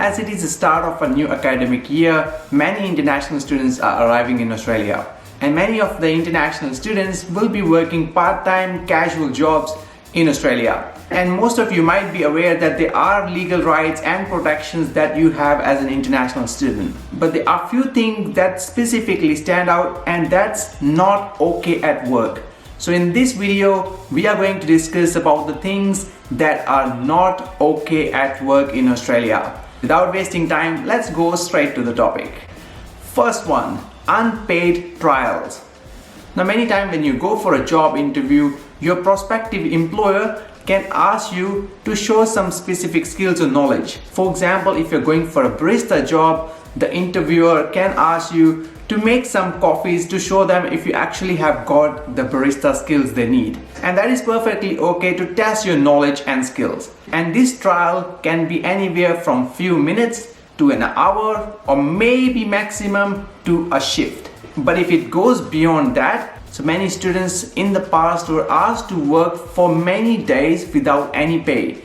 As it is the start of a new academic year, many international students are arriving in Australia. And many of the international students will be working part-time casual jobs in Australia. And most of you might be aware that there are legal rights and protections that you have as an international student. But there are few things that specifically stand out, and that's not okay at work. So in this video, we are going to discuss about the things that are not okay at work in Australia. Without wasting time, let's go straight to the topic. First one, unpaid trials. Now many times when you go for a job interview, your prospective employer can ask you to show some specific skills or knowledge. For example, if you're going for a barista job, the interviewer can ask you to make some coffees to show them if you actually have got the barista skills they need. And that is perfectly okay to test your knowledge and skills. And this trial can be anywhere from few minutes to an hour or maybe maximum to a shift. But if it goes beyond that, so many students in the past were asked to work for many days without any pay.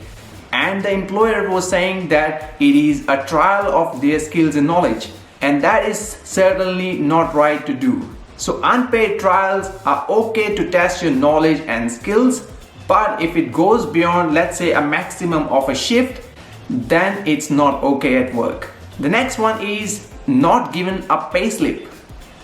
And the employer was saying that it is a trial of their skills and knowledge. And that is certainly not right to do. So unpaid trials are okay to test your knowledge and skills, but if it goes beyond, let's say, a maximum of a shift, then it's not okay at work. The next one is not given a pay slip.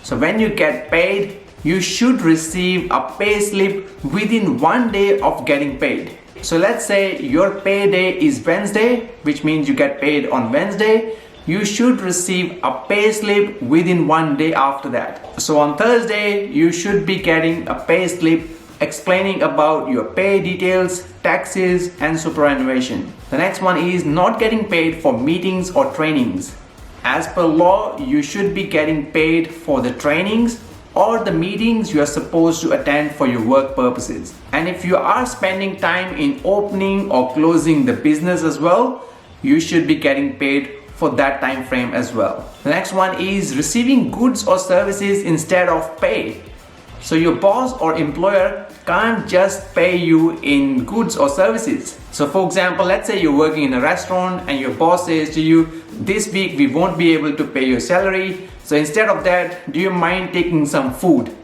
So when you get paid, you should receive a pay slip within 1 day of getting paid. So let's say your payday is Wednesday, which means you get paid on Wednesday. You should receive a pay slip within 1 day after that. So on Thursday, you should be getting a pay slip explaining about your pay details, taxes, and superannuation. The next one is not getting paid for meetings or trainings. As per law, you should be getting paid for the trainings or the meetings you are supposed to attend for your work purposes. And if you are spending time in opening or closing the business as well, you should be getting paid for that time frame as well. The next one is receiving goods or services instead of pay. So your boss or employer can't just pay you in goods or services. So for example, let's say you're working in a restaurant and your boss says to you, this week we won't be able to pay your salary. So instead of that, do you mind taking some food?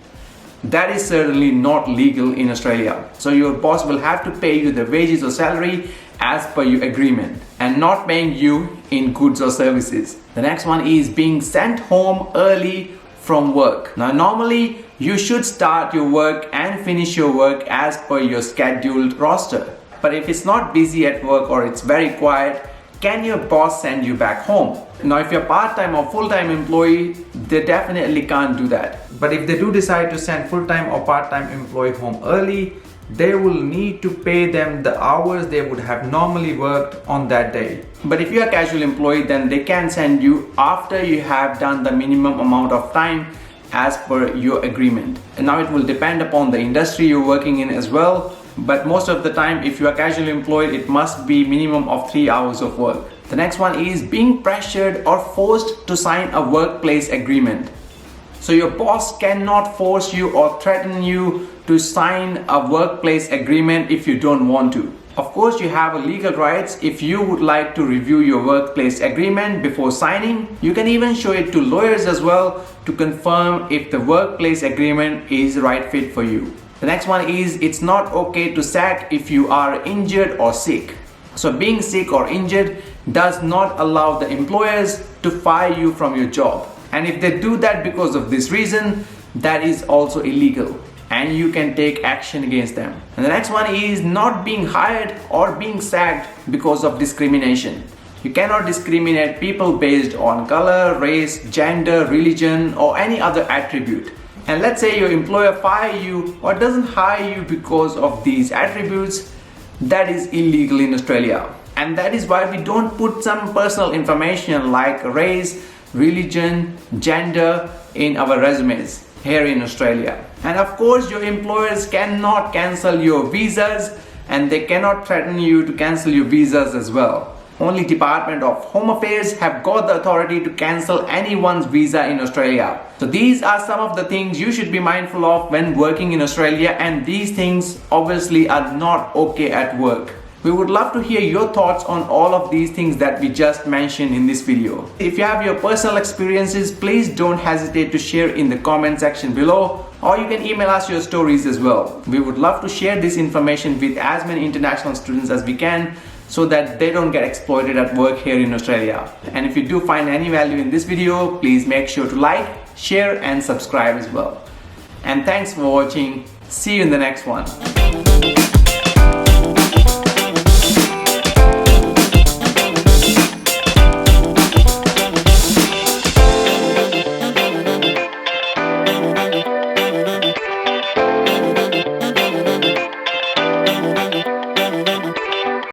That is certainly not legal in Australia. So your boss will have to pay you the wages or salary as per your agreement and not paying you in goods or services. The next one is being sent home early from work. Now normally you should start your work and finish your work as per your scheduled roster. But if it's not busy at work or it's very quiet, can your boss send you back home? Now if you're part-time or full-time employee, they definitely can't do that. But if they do decide to send full-time or part-time employee home early, they will need to pay them the hours they would have normally worked on that day. But if you are a casual employee, then they can send you after you have done the minimum amount of time as per your agreement. And now it will depend upon the industry you're working in as well. But most of the time, if you are casually employed, it must be minimum of 3 hours of work. The next one is being pressured or forced to sign a workplace agreement. So your boss cannot force you or threaten you to sign a workplace agreement if you don't want to. Of course, you have a legal rights if you would like to review your workplace agreement before signing. You can even show it to lawyers as well to confirm if the workplace agreement is the right fit for you. The next one is it's not okay to sack if you are injured or sick. So being sick or injured does not allow the employers to fire you from your job. And if they do that because of this reason, that is also illegal and you can take action against them. And the next one is not being hired or being sacked because of discrimination. You cannot discriminate people based on color, race, gender, religion, or any other attribute. And let's say your employer fires you or doesn't hire you because of these attributes, that is illegal in Australia. And that is why we don't put some personal information like race, religion, gender in our resumes here in Australia. And of course, your employers cannot cancel your visas and they cannot threaten you to cancel your visas as well. Only Department of Home Affairs have got the authority to cancel anyone's visa in Australia. So these are some of the things you should be mindful of when working in Australia, and these things obviously are not okay at work. We would love to hear your thoughts on all of these things that we just mentioned in this video. If you have your personal experiences, please don't hesitate to share in the comment section below, or you can email us your stories as well. We would love to share this information with as many international students as we can so that they don't get exploited at work here in Australia. And if you do find any value in this video, please make sure to like, share and subscribe as well. And thanks for watching. See you in the next one.